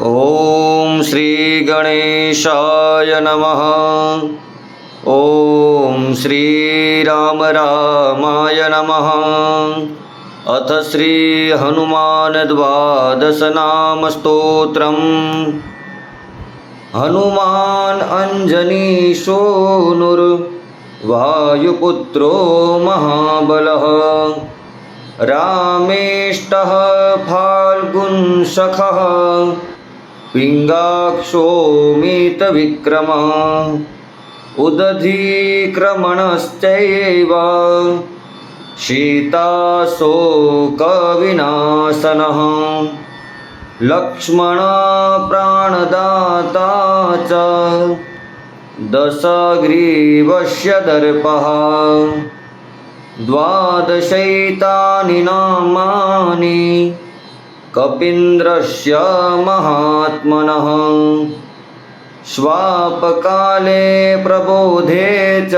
ॐ श्री गणेशाय नमः। ॐ श्री राम रामाय नमः। अथ श्री हनुमान द्वादश नाम स्तोत्रम्। हनुमान अंजनी सूनुर्वायुपुत्रो महाबलः। रामेष्टः फाल्गुनसखः पिङ्गाक्षोमितविक्रमः। उदधीक्रमणश्चैव सीताशोकविनाशनः। लक्ष्मणप्राणदाता च दशग्रीवस्य दर्पः। द्वादशैतानि नामानि कपीन्द्रस्य महात्मनः। स्वापकाले प्रबोधे च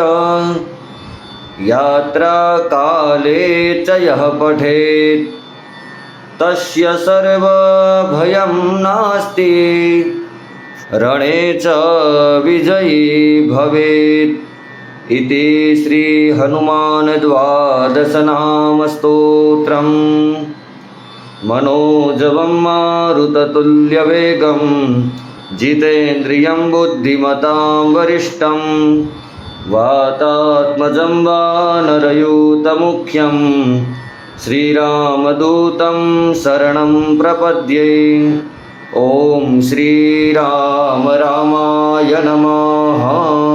यात्राकाले च यः पठेत् तस्य सर्वभयं नास्ति। रणे च विजयी भवेत्। इति श्री हनुमान द्वादश नाम स्तोत्रम्। मनोजवं मारुततुल्यवेगं जितेन्द्रियं बुद्धिमतां वरिष्ठं। वातात्मजं वानरयूतमुख्यं श्रीरामदूतं शरणं प्रपद्ये। ॐ श्रीराम रामाय नमः।